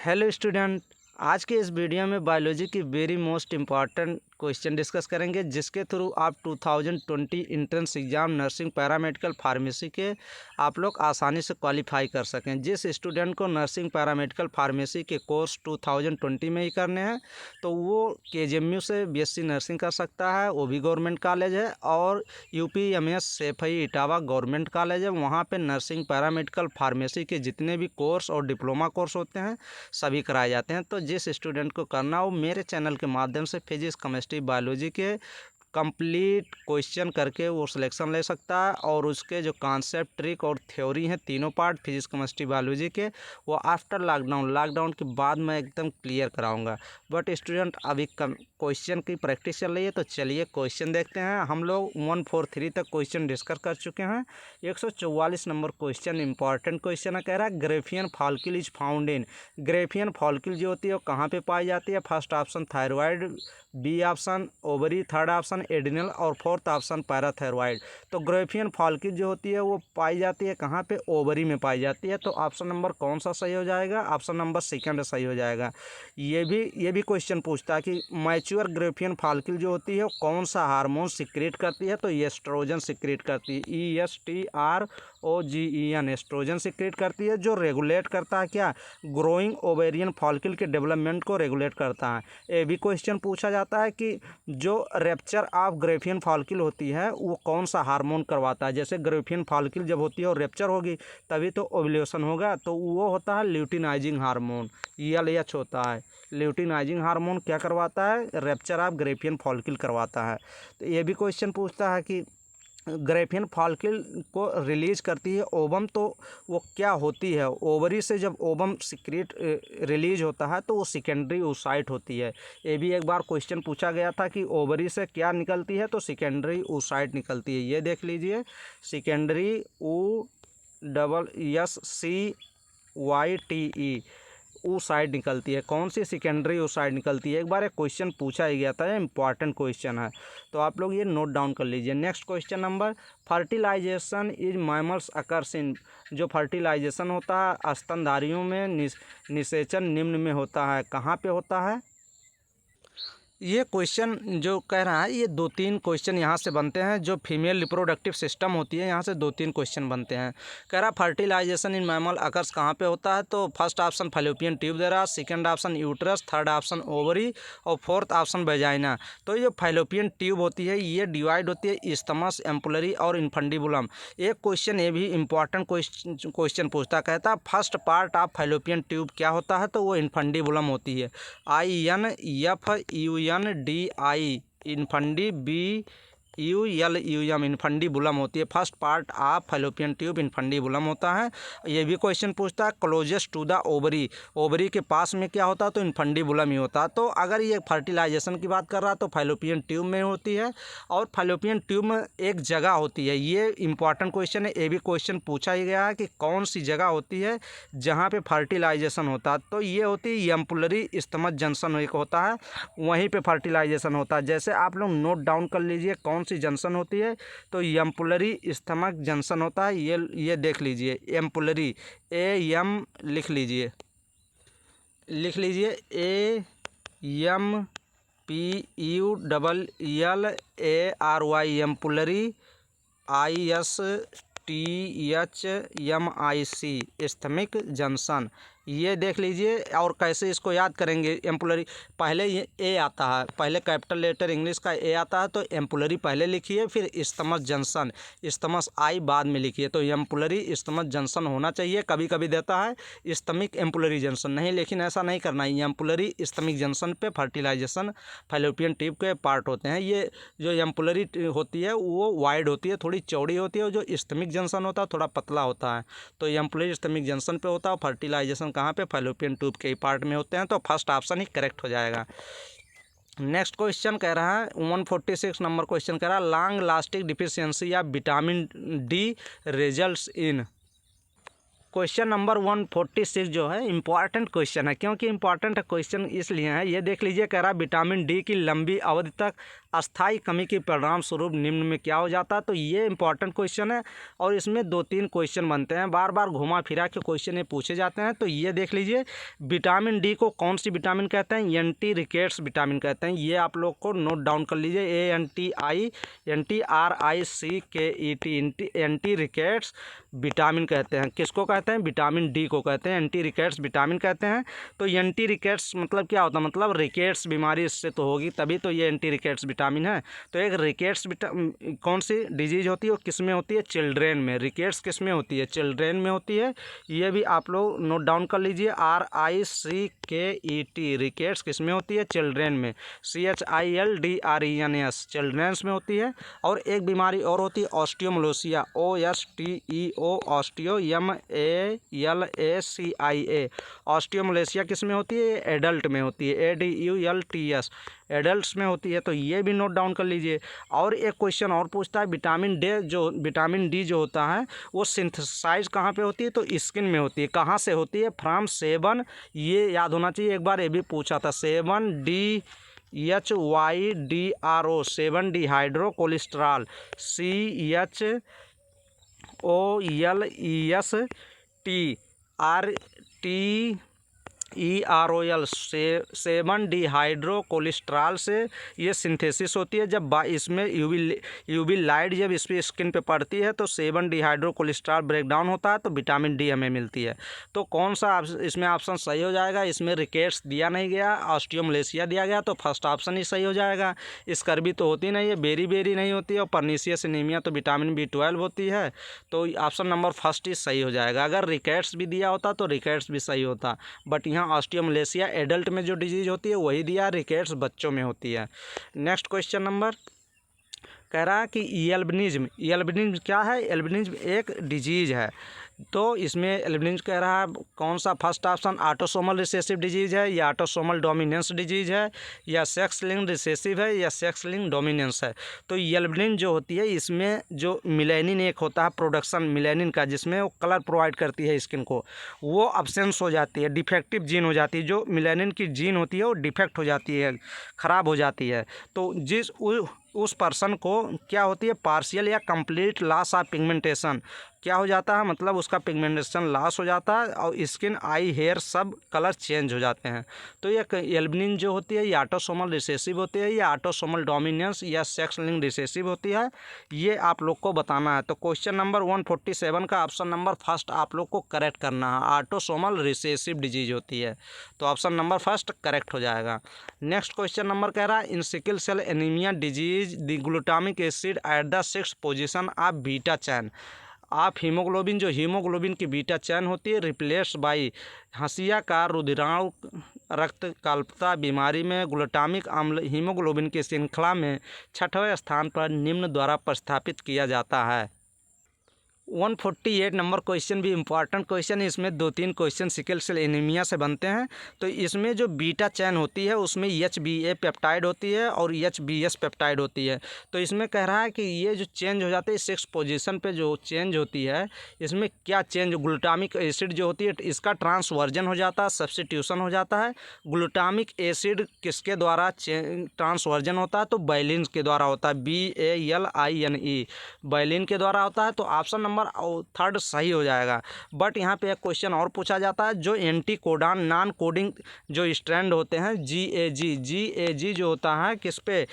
Hello student, आज के इस वीडियो में बायोलॉजी की very most important question discuss करेंगे, जिसके थ्रू आप 2020 entrance exam nursing paramedical pharmacy के आप लोग आसानी से क्वालिफाई कर सकें। जिस स्टूडेंट को नर्सिंग पैरामेडिकल फार्मेसी के कोर्स 2020 में ही करने हैं तो वो KGMU से BSc नर्सिंग कर सकता है, वो भी गवर्नमेंट कॉलेज है, और UPMS Saifai Etawah government college है। वहाँ पे नर्सिंग पैरामेडिकल फार्मेसी के जितने भी कोर्स और डिप्लोमा कोर्स होते हैं सभी कराए जाते हैं। तो जिस स्टूडेंट को करना हो मेरे चैनल के माध्यम से फिजिक्स केमिस्ट्री बायोलॉजी के कंप्लीट क्वेश्चन करके वो सिलेक्शन ले सकता है, और उसके जो कॉन्सेप्ट, ट्रिक और थ्योरी हैं तीनों पार्ट फिजिक्स केमिस्ट्री बायोलॉजी के, वो आफ्टर लॉकडाउन के बाद मैं एकदम क्लियर कराऊंगा। बट स्टूडेंट अभी क्वेश्चन की प्रैक्टिस चल रही है, तो चलिए क्वेश्चन देखते हैं। हम लोग 143 तक क्वेश्चन डिस्कस कर चुके हैं। 144 नंबर क्वेश्चन इंपॉर्टेंट क्वेश्चन है। कह रहा है Graafian follicle is found in. Graafian follicle जो होती है वो कहाँ पे पाई जाती है? First option thyroid, B option ovary, third option adrenal और फोर्थ ऑप्शन पैराथायरॉइड। तो ग्रेफियन फॉलिकल जो होती है वो पाई जाती है कहाँ पे? ओवरी में पाई जाती है। तो ऑप्शन नंबर कौन सा सही हो जाएगा? ऑप्शन नंबर सेकंड सही हो जाएगा। ये भी क्वेश्चन पूछता है कि मैच्योर ग्रेफियन फॉलिकल जो होती है वो कौन सा हार्मोन सिक्रेट करती है? तो एस्ट्रोजन सिक्रेट करती है, ESTROGEN एस्ट्रोजन सिक्रेट करती है, जो रेगुलेट करता है क्या? ग्रोइंग ओवेरियन फॉलिकल के डेवलपमेंट को रेगुलेट करता है। ये भी क्वेश्चन पूछा जाता है कि जो रैप्चर ऑफ ग्रेफियन फॉलिकल होती है वो कौन सा हार्मोन करवाता है? जैसे ग्रेफियन फॉलिकल जब होती है और रैप्चर होगी तभी तो ओव्यूलेशन होगा, तो वो होता है ल्यूटिनाइजिंग हार्मोन, LH होता है। ल्यूटिनाइजिंग हार्मोन क्या करवाता है? रैप्चर ऑफ ग्रेफियन फॉलिकल करवाता है। तो ये भी क्वेश्चन पूछता है कि ग्रेफियन फॉलिकल को रिलीज करती है ओवम, तो वो क्या होती है? ओवरी से जब ओवम सिक्रेट रिलीज होता है तो वो सेकेंडरी oocyte होती है। ये भी एक बार क्वेश्चन पूछा गया था कि ओवरी से क्या निकलती है? तो सेकेंडरी oocyte निकलती है। ये देख लीजिए, सेकेंडरी OSCYTE oocyte निकलती है। कौन सी? सेकेंडरी oocyte निकलती है। एक बार एक क्वेश्चन पूछा ही गया था, इंपॉर्टेंट क्वेश्चन है, तो आप लोग ये नोट डाउन कर लीजिए। Next question number, fertilisation is mammals occurs in. जो फर्टिलाइजेशन होता है स्तनधारियों में निषेचन निम्न में होता है, कहाँ पे होता है? ये क्वेश्चन जो कह रहा है, ये 2-3 क्वेश्चन यहाँ से बनते हैं। जो फीमेल रिप्रोडक्टिव सिस्टम होती है यहाँ से 2-3 क्वेश्चन बनते हैं। कह रहा फर्टिलाइजेशन इन मैमल अकर्स कहाँ पे होता है? तो फर्स्ट ऑप्शन फैलोपियन ट्यूब दे रहा, second option uterus, third option ovary और फोर्थ ऑप्शन वेजाइना। तो ये फैलोपियन ट्यूब होती है ये डिवाइड होती है इस्थमस, एम्पुलरी और इन्फंडिबुलम। एक क्वेश्चन ये भी इंपॉर्टेंट क्वेश्चन पूछता, कहता first part of fallopian tube क्या होता है? तो वो इन्फंडिबुलम होती है। INFUNDI इन्फंडी, BULUM इन्फंडिबुलम होती है। First part of fallopian tube infundibulum होता है। ये भी क्वेश्चन पूछता है closest to the ovary, ovary के पास में क्या होता है? तो इन्फंडिबुलम ही होता है। तो अगर ये फर्टिलाइजेशन की बात कर रहा है तो फैलोपियन ट्यूब में होती है, और फैलोपियन ट्यूब में एक जगह होती है। ये इंपॉर्टेंट क्वेश्चन है, ये भी क्वेश्चन पूछा ही गया है कि कौन सी जगह होती है जहाँ पे फर्टिलाइजेशन होता है? तो ये होती है एम्पुलरी इस्थमस जंक्शन एक होता है, वहीं पे फर्टिलाइजेशन होता है। जैसे आप लोग नोट डाउन कर लीजिए कौन सी जंक्शन होती है, तो एम्पुलरी इस्थमस जंक्शन होता है। ये देख लीजिए, एम्पुलरी, AM लिख लीजिए, AMPULLARY ampullary, ISTHMIC isthmic junction. ये देख लीजिए। और कैसे इसको याद करेंगे? एम्पुलरी पहले ये ए आता है, पहले कैपिटल लेटर इंग्लिश का ए आता है, तो एम्पुलरी पहले लिखिए, फिर इस्थमस जंक्शन, इस्थमस आई बाद में लिखिए। तो एम्पुलरी इस्थमस जंक्शन होना चाहिए। कभी कभी देता है इस्थमिक एम्पुलरी जंक्शन, नहीं, लेकिन ऐसा नहीं करना है। एम्पुलरी इस्थमिक जंक्शन पे फर्टिलाइजेशन फैलोपियन ट्यूब के पार्ट होते हैं। ये जो एम्पुलरी होती है वो वाइड होती है, थोड़ी चौड़ी होती है, और जो इस्थमिक जंक्शन होता है थोड़ा पतला होता है। तो एम्पुलरी इस्थमिक जंक्शन पे होता है। फर्टिलाइजेशन कहाँ पे? फैलोपियन ट्यूब के ही पार्ट में होते हैं। तो फर्स्ट ऑप्शन ही करेक्ट हो जाएगा। नेक्स्ट क्वेश्चन कह रहा है 146 नंबर क्वेश्चन कह रहा है लॉन्ग लास्टिंग डिफिशियंसी या vitamin D results in. Question number 146 जो है इम्पॉर्टेंट क्वेश्चन है। क्योंकि इम्पॉर्टेंट क्वेश्चन इसलिए है, ये देख लीजिए, कह रहा है विटामिन डी की लंबी अवधि तक अस्थायी कमी के परिणाम स्वरूप निम्न में क्या हो जाता है। तो ये इंपॉर्टेंट क्वेश्चन है और इसमें 2-3 क्वेश्चन बनते हैं, बार बार घुमा फिरा के क्वेश्चन ये पूछे जाते हैं। तो ये देख लीजिए, विटामिन डी को कौन सी विटामिन कहते हैं? एंटी रिकेट्स विटामिन कहते हैं। ये आप लोग को नोट डाउन कर लीजिए, ANTI एंटी रिकेट्स विटामिन कहते हैं। किसको कहते हैं? विटामिन डी को कहते हैं एंटी रिकेट्स विटामिन कहते हैं। तो एंटी रिकेट्स मतलब क्या होता है? मतलब रिकेट्स बीमारी इससे तो होगी, तभी तो ये एंटी रिकेट्स विटामिन है। तो एक रिकेट्स कौन सी डिजीज होती है, वो किस में होती है? चिल्ड्रेन में। रिकेट्स किस में होती है? चिल्ड्रेन में होती है। ये भी आप लोग नोट डाउन कर लीजिए, RICKET। रिकेट्स किस में होती है? चिल्ड्रेन में। CHILDRENS चिल्ड्रेंस में होती है। और एक बीमारी और होती है osteomalacia, OSTEO osteo MALACIA। Osteomalacia किस में होती है? एडल्ट में होती है, ADULTS एडल्ट्स में होती है। तो ये भी नोट डाउन कर लीजिए। और एक क्वेश्चन और पूछता है, विटामिन डी जो होता है वो सिंथेसाइज कहाँ पे होती है? तो स्किन में होती है। कहाँ से होती है? फ्रॉम 7, ये याद होना चाहिए, एक बार ये भी पूछा था, 7DHYDRO 7 dehydro cholesterol, CHOLESTROL 7 dehydro cholesterol से ये सिंथेसिस होती है। जब इसमें यूवी लाइट जब इस पर स्किन पे पड़ती है तो 7 डिहाइड्रो कोलेस्ट्रॉल ब्रेक डाउन होता है, तो विटामिन डी हमें मिलती है। तो कौन सा इसमें ऑप्शन सही हो जाएगा? इसमें रिकेट्स दिया नहीं गया, ऑस्टियोमलेशिया दिया गया, तो फर्स्ट ऑप्शन ही सही हो जाएगा। स्कर्वी तो होती नहीं है, बेरी नहीं होती है, और परनीसियस एनीमिया तो विटामिन B12 होती है। तो ऑप्शन नंबर फर्स्ट ही सही हो जाएगा। अगर रिकेट्स भी दिया होता तो रिकेट्स भी सही होता, बट यहाँ ऑस्टियोमलेशिया एडल्ट में जो डिजीज होती है वही दिया, रिकेट्स बच्चों में होती है। नेक्स्ट क्वेश्चन नंबर कह रहा है कि एल्बिनिज्म क्या है? एल्बिनिज्म एक डिजीज है। तो इसमें एल्बिनिज्म कह रहा है कौन सा? First option autosomal recessive disease है, या ऑटोसोमल डोमिनेंस डिजीज है, या सेक्स लिंक्ड रिसेसिव है, या सेक्स लिंक्ड डोमिनेंस है। तो एल्बिनिज्म जो होती है, इसमें जो मिलेनिन एक होता है प्रोडक्शन मिलेनिन का, जिसमें वो कलर प्रोवाइड करती है स्किन को, वो अब्सेंस हो जाती है, डिफेक्टिव जीन हो जाती है। जो मिलेनिन की जीन होती है वो डिफेक्ट हो जाती है, ख़राब हो जाती है। तो उस पर्सन को क्या होती है? पार्शियल या कंप्लीट लॉस ऑफ पिगमेंटेशन क्या हो जाता है? मतलब उसका पिगमेंटेशन लॉस हो जाता है और स्किन, आई, हेयर सब कलर चेंज हो जाते हैं। तो ये एल्बिनिन जो होती है ये ऑटोसोमल रिसेसिव होती है, या ऑटोसोमल डोमिनेंस या सेक्स लिंक्ड रिसेसिव होती है। ये आप लोग को बताना है। तो क्वेश्चन नंबर 147 का ऑप्शन नंबर फर्स्ट आप लोग को करेक्ट करना है, ऑटोसोमल रिसेसिव डिजीज होती है। तो ऑप्शन नंबर फर्स्ट करेक्ट हो जाएगा। नेक्स्ट क्वेश्चन नंबर कह रहा है, in sickle cell anaemia disease the glutamic acid at the 6th position of beta chain आप हीमोग्लोबिन, जो हीमोग्लोबिन की बीटा चैन होती है, रिप्लेस बाई हंसिया का रुधिराणु रक्तकल्पता बीमारी में ग्लूटामिक अम्ल हीमोग्लोबिन की श्रृंखला में 6वें स्थान पर निम्न द्वारा प्रतिस्थापित किया जाता है। 148 नंबर क्वेश्चन भी इम्पॉर्टेंट क्वेश्चन है। इसमें 2-3 क्वेश्चन सिकल सेल एनीमिया से बनते हैं। तो इसमें जो बीटा चैन होती है उसमें HBA पेप्टाइड होती है और HBS पेप्टाइड होती है। तो इसमें कह रहा है कि ये जो चेंज हो जाते हैं 6 पोजीशन पे जो चेंज होती है, इसमें क्या चेंज? ग्लूटामिक एसिड जो होती है इसका ट्रांसवर्जन हो जाता है, सब्स्टिट्यूशन हो जाता है। ग्लूटामिक एसिड किसके द्वारा ट्रांसवर्जन होता है? तो बैलिन के द्वारा होता है, BALINE बैलिन के द्वारा होता है। तो ऑप्शन नंबर थर्ड सही हो जाएगा। बट यहाँ पे एक क्वेश्चन और पूछा जाता है, जो एंटी कोडान नॉन कोडिंग जो स्ट्रैंड होते हैं, GAG जो होता है किस पे?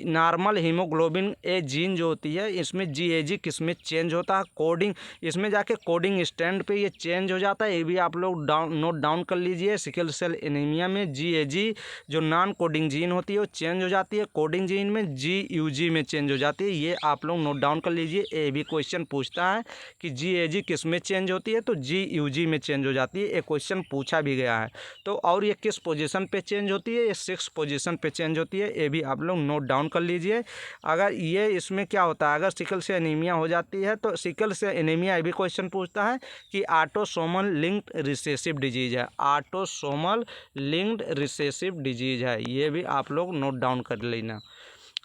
नॉर्मल हीमोग्लोबिन ए जीन जो होती है, इसमें GAG किस में चेंज होता है? कोडिंग, इसमें जाके कोडिंग स्ट्रैंड पे ये चेंज हो जाता है। ये भी आप लोग नोट डाउन कर लीजिए। सिकल सेल एनीमिया में GAG जो नॉन कोडिंग जीन होती है वो चेंज हो जाती है, कोडिंग जीन में GUG में चेंज हो जाती है। ये आप लोग नोट डाउन कर लीजिए। ये भी क्वेश्चन पूछता है कि GAG किस में चेंज होती है? तो GUG में चेंज हो जाती है। एक क्वेश्चन पूछा भी गया है। तो और ये किस पोजीशन पे चेंज होती है? ये 6 पोजीशन पे चेंज होती है। ये भी आप लोग नोट डाउन कर लीजिए। अगर ये इसमें क्या होता है, अगर सिकल से एनीमिया हो जाती है तो सिकल से एनीमिया ये भी क्वेश्चन पूछता है कि ऑटोसोमल लिंक्ड रिसेसिव डिजीज है, ऑटोसोमल लिंक्ड रिसेसिव डिजीज है। ये भी आप लोग नोट डाउन कर लेना।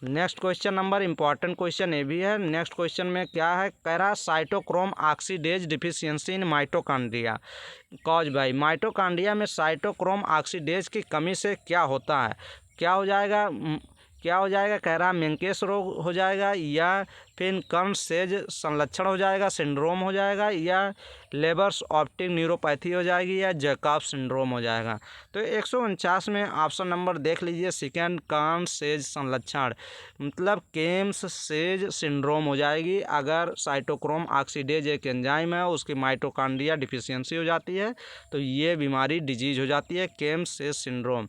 Next question number important question ये भी है। नेक्स्ट क्वेश्चन में क्या है, कह रहा cytochrome oxidase deficiency in mitochondria cause by. Mitochondria में साइटोक्रोम ऑक्सीडेज की कमी से क्या होता है, क्या हो जाएगा, कह रहा मेंकेस रोग हो जाएगा, या फिर कर्ण सेज संलक्षण हो जाएगा, सिंड्रोम हो जाएगा, या लेबर्स ऑप्टिक न्यूरोपैथी हो जाएगी, या जैकब सिंड्रोम हो जाएगा। तो 149 में ऑप्शन नंबर देख लीजिए सेकेंड, कर्ण सेज संलक्षण, मतलब केम्स सेज सिंड्रोम हो जाएगी अगर साइटोक्रोम ऑक्सीडेज एक एंजाइम है उसकी माइटोकॉन्ड्रिया डिफिशियंसी हो जाती है तो ये बीमारी डिजीज हो जाती है, Kemps says syndrome.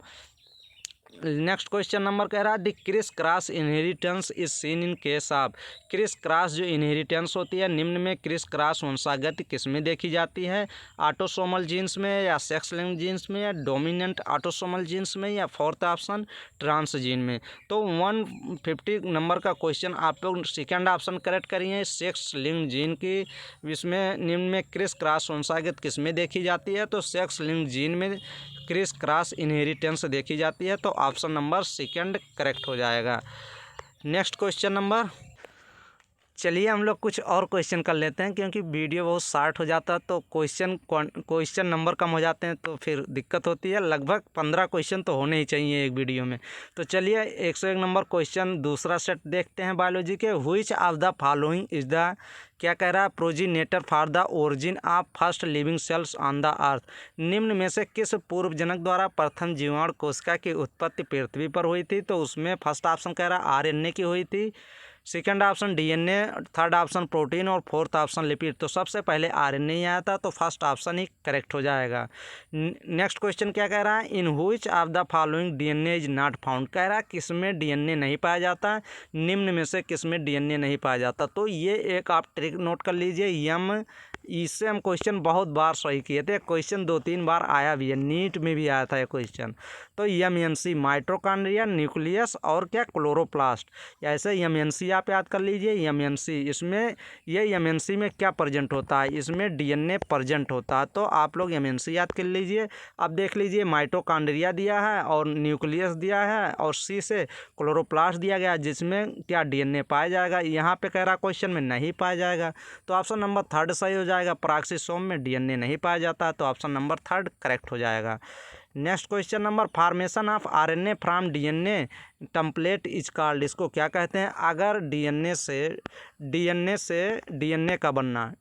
Next question number कह रहा है the criss cross inheritance is seen in case of. Criss cross जो इनहेरिटेंस होती है, निम्न में क्रिस क्रॉस वंशागति किसमें देखी जाती है, ऑटोसोमल जीन्स में, या सेक्स लिंक्ड जीन्स में, या डोमिनेंट ऑटोसोमल जीन्स में, या फोर्थ ऑप्शन ट्रांस जीन में। तो 150 नंबर का क्वेश्चन आप लोग सेकेंड ऑप्शन करेक्ट करिए, सेक्स लिंक्ड जीन की। इसमें निम्न में क्रिस क्रॉस वंशागत किसमें देखी जाती है, तो सेक्स लिंक्ड जीन में क्रिस क्रॉस इनहेरिटेंस देखी जाती है, तो ऑप्शन नंबर सेकंड करेक्ट हो जाएगा। नेक्स्ट क्वेश्चन नंबर, चलिए हम लोग कुछ और क्वेश्चन कर लेते हैं क्योंकि वीडियो बहुत शार्ट हो जाता है तो क्वेश्चन नंबर कम हो जाते हैं तो फिर दिक्कत होती है। लगभग 15 क्वेश्चन तो होने ही चाहिए एक वीडियो में। तो चलिए 101 नंबर क्वेश्चन दूसरा सेट देखते हैं बायोलॉजी के। Which of the following is the, क्या कह रहा है, progenitor for the origin of first living cells on the earth. निम्न में से किस पूर्वजनक द्वारा प्रथम जीवाणु कोशिका की उत्पत्ति पृथ्वी पर हुई थी, तो उसमें फर्स्ट ऑप्शन कह रहा है आरएनए की हुई थी, second option DNA, third option protein और फोर्थ ऑप्शन लिपिड। तो सबसे पहले आरएनए ही आया था तो फर्स्ट ऑप्शन ही करेक्ट हो जाएगा। नेक्स्ट क्वेश्चन क्या कह रहा है, in which of the following DNA is not found. कह रहा है किसमें डीएनए नहीं पाया जाता, निम्न में से किसमें डीएनए नहीं पाया जाता। तो ये एक आप ट्रिक नोट कर लीजिए, यम इससे हम क्वेश्चन बहुत बार सही किए थे, क्वेश्चन 2-3 बार आया भी है, नीट में भी आया था ये क्वेश्चन। तो एमएनसी माइटोकॉन्ड्रिया, न्यूक्लियस और क्या क्लोरोप्लास्ट, ऐसे एमएनसी आप याद कर लीजिए। एमएनसी इसमें ये एमएनसी में क्या प्रेजेंट होता है, इसमें डीएनए प्रेजेंट होता है, तो आप लोग एमएनसी याद कर लीजिए। अब देख लीजिए माइटोकॉन्ड्रिया दिया है और न्यूक्लियस दिया है और सी से क्लोरोप्लास्ट दिया गया जिसमें क्या डीएनए पाया जाएगा। यहाँ पे कह रहा क्वेश्चन में नहीं पाया जाएगा तो ऑप्शन नंबर थर्ड सही हो जाएगा। पराक्सीसोम में डीएनए नहीं पाया जाता तो ऑप्शन नंबर थर्ड करेक्ट हो जाएगा। Next question number, formation of RNA from DNA template is called. इसको क्या कहते हैं, अगर डीएनए से डीएनए का बनना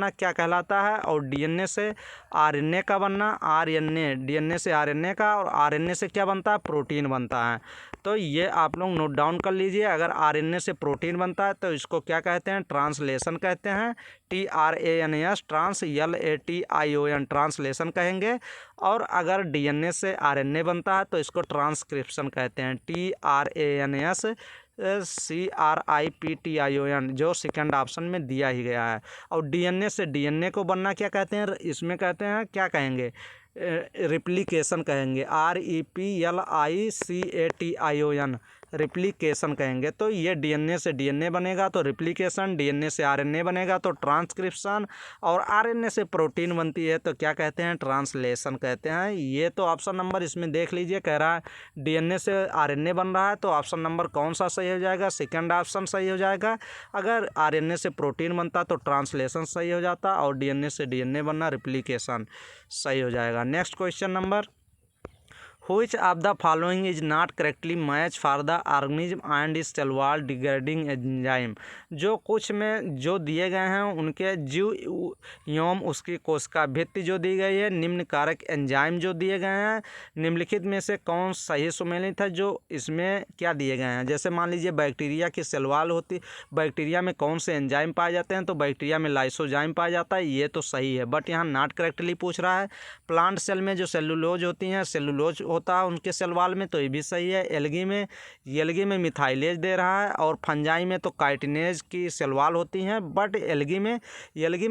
क्या कहलाता है, और डीएनए से आरएनए का बनना, आरएनए डीएनए से आरएनए का, और आरएनए से क्या बनता है, प्रोटीन बनता है। तो ये आप लोग नोट डाउन कर लीजिए, अगर आरएनए से प्रोटीन बनता है तो इसको क्या कहते हैं, ट्रांसलेशन कहते हैं, TRANS, ट्रांस LATION ट्रांसलेशन कहेंगे। और अगर डीएनए से आरएनए बनता है तो इसको ट्रांसक्रिप्शन कहते हैं, TRANS CRIPTION, जो सेकंड ऑप्शन में दिया ही गया है। और डीएनए से डीएनए को बनना क्या कहते हैं, इसमें कहते हैं क्या कहेंगे, रिप्लिकेशन कहेंगे, REPLICATION रिप्लिकेशन कहेंगे। तो ये डीएनए से डीएनए बनेगा तो रिप्लिकेशन, डीएनए से आरएनए बनेगा तो ट्रांसक्रिप्शन, और आरएनए से प्रोटीन बनती है तो क्या कहते हैं, ट्रांसलेशन कहते हैं। ये तो ऑप्शन नंबर इसमें देख लीजिए, कह रहा है डीएनए से आरएनए बन रहा है तो ऑप्शन नंबर कौन सा सही हो जाएगा, सेकंड ऑप्शन सही हो जाएगा। अगर आरएनए से प्रोटीन बनता तो ट्रांसलेशन सही हो जाता, और डीएनए से डीएनए बनना रिप्लिकेशन सही हो जाएगा। Next question number, Which of the following is not correctly match for the organism and is cell wall degrading enzyme। जो कुछ में जो दिए गए हैं उनके जीव एवं उसकी कोशिका भित्ति जो दी गई है, निम्न कारक एंजाइम जो दिए गए हैं, निम्नलिखित में से कौन सही सुमेलित है जो इसमें क्या दिए गए हैं। जैसे मान लीजिए बैक्टीरिया की सेल वॉल होती, बैक्टीरिया में कौन से एंजाइम पाए जाते हैं, तो बैक्टीरिया में लाइसोजाइम पाया जाता है, ये तो सही है, बट यहाँ नॉट करेक्टली पूछ रहा है। प्लांट सेल में जो सेलुलोज होती हैं, सेलुलोज होता है उनके सेल वॉल में, तो ये भी सही है। एल्गी में मिथाइलेज दे रहा है, और फंजाई में तो काइटिनेज की सेल वॉल होती हैं, बट एल्गी में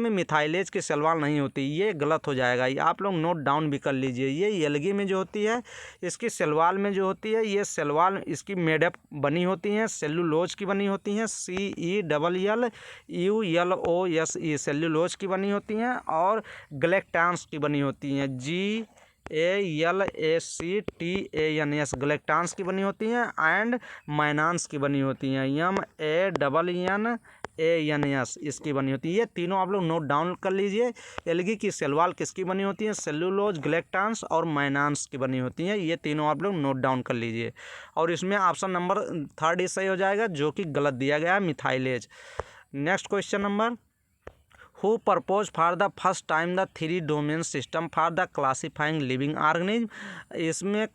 मिथाइलेज की सेल वॉल नहीं होती, ये गलत हो जाएगा। ये आप लोग नोट डाउन भी कर लीजिए। ये एल्गी में जो होती है इसकी सेल वॉल में जो होती है, ये सेल वॉल इसकी मेडअप बनी होती हैं, सेलुलोज की बनी होती हैं, CELLULOSE सेलुलोज की बनी होती हैं, और ग्लैक्टांस की बनी होती हैं, GLACTANS गलेक्टांस की बनी होती हैं एंड माइनांस की बनी होती हैं MANNANS इसकी बनी होती है। ये तीनों आप लोग नोट डाउन कर लीजिए। एल्गी की सेलवाल किसकी बनी होती है? सेलुलोज, गलेक्टांस और माइनांस की बनी होती हैं। ये तीनों आप लोग नोट डाउन कर लीजिए। और इसमें ऑप्शन नंबर 3 सही हो जाएगा, जो कि गलत दिया गया है, methylase. Next question number, who propose for the first time the 3 domain system for the classifying living organism. इसमें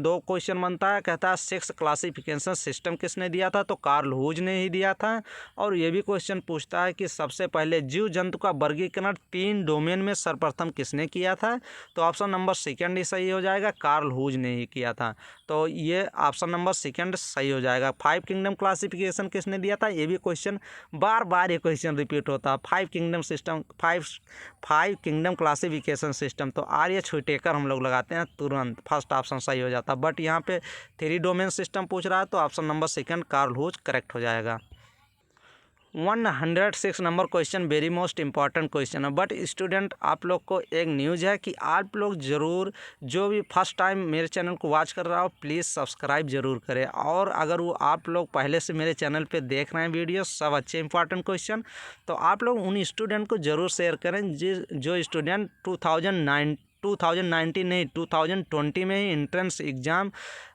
दो क्वेश्चन बनता है। कहता है 6 क्लासिफिकेशन सिस्टम किसने दिया था? तो कार्ल हुज ने ही दिया था। और ये भी क्वेश्चन पूछता है कि सबसे पहले जीव जंतु का वर्गीकरण 3 डोमेन में सर्वप्रथम किसने किया था? तो ऑप्शन नंबर 2 ही सही हो जाएगा, कार्ल हुज ने ही किया था। तो ये ऑप्शन नंबर 2 सही हो जाएगा। 5 किंगडम क्लासिफिकेशन किसने दिया था? ये भी क्वेश्चन बार बार ये क्वेश्चन रिपीट होता है। 5 kingdom system, 5 kingdom classification system. तो RH व्हिटेकर हम लोग लगाते हैं, तुरंत फर्स्ट ऑप्शन सही हो जाता। बट यहाँ पे 3 डोमेन सिस्टम पूछ रहा है, तो option number 2 Carl Woese correct हो जाएगा। 106 number question very most important question है। बट स्टूडेंट, आप लोग को एक न्यूज़ है कि आप लोग ज़रूर, जो भी फर्स्ट टाइम मेरे चैनल को वॉच कर रहा हो, प्लीज़ सब्सक्राइब ज़रूर करें। और अगर वो आप लोग पहले से मेरे चैनल पे देख रहे हैं वीडियो सब अच्छे इंपॉर्टेंट क्वेश्चन, तो आप लोग उन स्टूडेंट को ज़रूर शेयर करें जो स्टूडेंट 2019 नहीं 2020 में ही एंट्रेंस एग्ज़ाम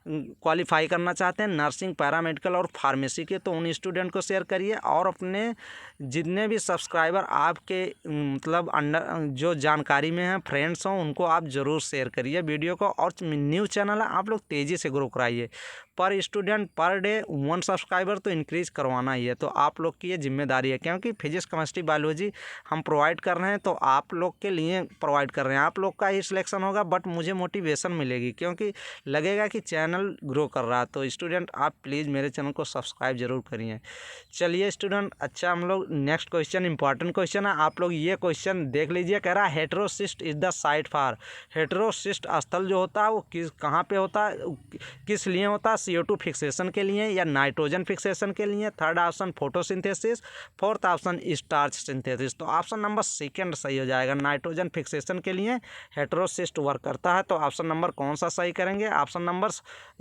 क्वालिफाई करना चाहते हैं नर्सिंग, पैरामेडिकल और फार्मेसी के। तो उन स्टूडेंट को शेयर करिए। और अपने जितने भी सब्सक्राइबर आपके मतलब अंडर जो जानकारी में हैं, फ्रेंड्स हों, उनको आप ज़रूर शेयर करिए वीडियो को। और न्यू चैनल है, आप लोग तेज़ी से ग्रो कराइए। पर स्टूडेंट पर डे 1 सब्सक्राइबर तो इंक्रीज़ करवाना ही है। तो आप लोग की ये जिम्मेदारी है, क्योंकि फिजिक्स, केमिस्ट्री, बायोलॉजी हम प्रोवाइड कर रहे हैं, तो आप लोग के लिए प्रोवाइड कर रहे हैं। आप लोग का ही सिलेक्शन होगा, बट मुझे मोटिवेशन मिलेगी, क्योंकि लगेगा कि चैनल ग्रो कर रहा है। तो स्टूडेंट, आप प्लीज़ मेरे चैनल को सब्सक्राइब जरूर करिए। चलिए स्टूडेंट, अच्छा हम लोग नेक्स्ट क्वेश्चन, इंपॉर्टेंट क्वेश्चन है, आप लोग ये क्वेश्चन देख लीजिए। कह रहा है heterocyst is the site for, heterocyst स्थल जो होता है वो कहाँ पे होता है, किस लिए होता है? CO2 फिक्सेशन के लिए या नाइट्रोजन फिक्सेशन के लिए? Third option photosynthesis, fourth option starch synthesis. तो ऑप्शन नंबर 2 सही हो जाएगा, नाइट्रोजन फिक्सेशन के लिए हेटेरोसिस्ट वर्क करता है। तो ऑप्शन नंबर कौन सा सही करेंगे? ऑप्शन नंबर,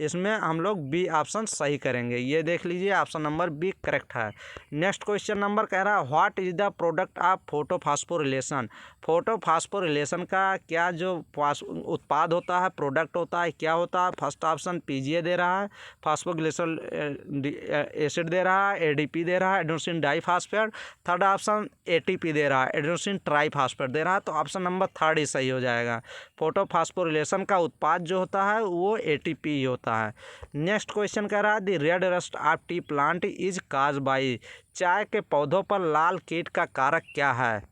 इसमें हम लोग बी ऑप्शन सही करेंगे। ये देख लीजिए, ऑप्शन नंबर बी करेक्ट है। नेक्स्ट क्वेश्चन नंबर कह रहा है what is the product of photophosphorylation. Photophosphorylation का क्या जो उत्पाद होता है, प्रोडक्ट होता है, क्या होता है? फर्स्ट ऑप्शन PGA दे रहा है, फास्फोग्लिसरॉल एसिड दे रहा है, ADP दे रहा है, adenosine diphosphate. Third option ATP दे रहा है, एडेनोसिन ट्राइफॉस्फेट दे रहा है। तो ऑप्शन नंबर 3 ही सही हो जाएगा। फोटोफॉस्फोरिलेशन का उत्पाद जो होता है वो ATP ही होता है। नेक्स्ट क्वेश्चन कह रहा है the red rust of T plant is cause by, चाय के पौधों पर लाल कीट का कारक क्या है?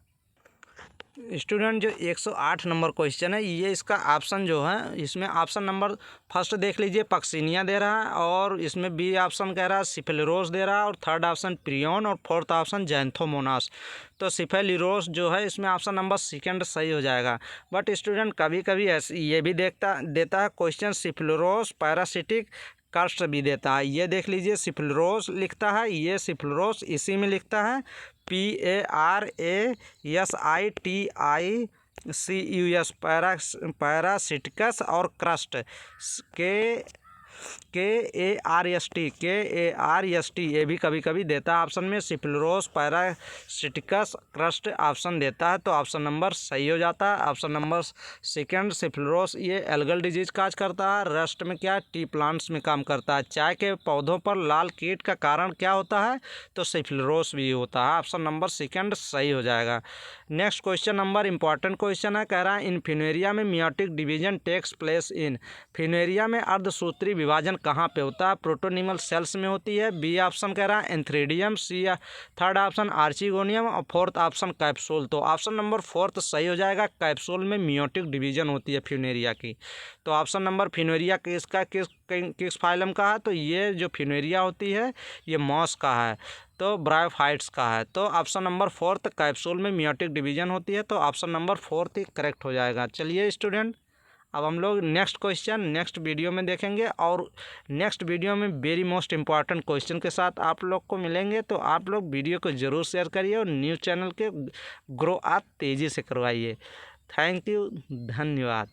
स्टूडेंट, जो 108 नंबर क्वेश्चन है, ये इसका ऑप्शन जो है, इसमें ऑप्शन नंबर फर्स्ट देख लीजिए, पक्सिनिया दे रहा है, और इसमें बी ऑप्शन कह रहा है सिफेलिरोस दे रहा है, और थर्ड ऑप्शन प्रियोन, और फोर्थ ऑप्शन जैंथोमोनास। तो सिफेलिरोस जो है, इसमें ऑप्शन नंबर 2 सही हो जाएगा। बट स्टूडेंट, कभी कभी ऐसे ये भी देता है क्वेश्चन, सिफेलिरोस पैरासिटिक कास्ट भी देता है। ये देख लीजिए, सिफेलिरोस लिखता है, ये सिफेलिरोस इसी में लिखता है, PARASITICUS, पैरासिटिकस, और क्रस्ट KARST ये भी कभी कभी देता है ऑप्शन में। सिफेलिरोस, पैरासिटिकस, क्रस्ट ऑप्शन देता है, तो ऑप्शन नंबर सही हो जाता है। ऑप्शन नंबर 2 सिफेलिरोस, ये एल्गल डिजीज काज करता है, रस्ट में क्या, टी प्लांट्स में काम करता है। चाय के पौधों पर लाल कीट का कारण क्या होता है? तो सिफेलिरोस भी होता है। ऑप्शन नंबर 2 सही हो जाएगा। Next question number important question है, कह रहा है इन फ्यूनेरिया में meiotic division takes place in, Funaria में अर्धसूत्री विभाजन कहाँ पे होता है? प्रोटोनिमल सेल्स में होती है। बी ऑप्शन कह रहा है एंथ्रेडियम, सी थर्ड ऑप्शन आर्चिगोनियम, और फोर्थ ऑप्शन कैप्सूल। तो ऑप्शन नंबर 4 सही हो जाएगा, कैप्सूल में मियोटिक डिवीजन होती है फ्यूनेरिया की। तो ऑप्शन नंबर फ्यूनेरिया किस फाइलम का है? तो ये जो फ्यूनेरिया होती है ये मॉस का है, तो ब्रायोफाइट्स का है। तो ऑप्शन नंबर 4 कैप्सूल में मियोटिक डिवीजन होती है, तो ऑप्शन नंबर 4 ही करेक्ट हो जाएगा। चलिए स्टूडेंट, अब हम लोग नेक्स्ट क्वेश्चन नेक्स्ट वीडियो में देखेंगे, और नेक्स्ट वीडियो में वेरी मोस्ट इंपॉर्टेंट क्वेश्चन के साथ आप लोग को मिलेंगे। तो आप लोग वीडियो को ज़रूर शेयर करिए, और न्यूज़ चैनल के ग्रो आप तेज़ी से करवाइए। थैंक यू, धन्यवाद।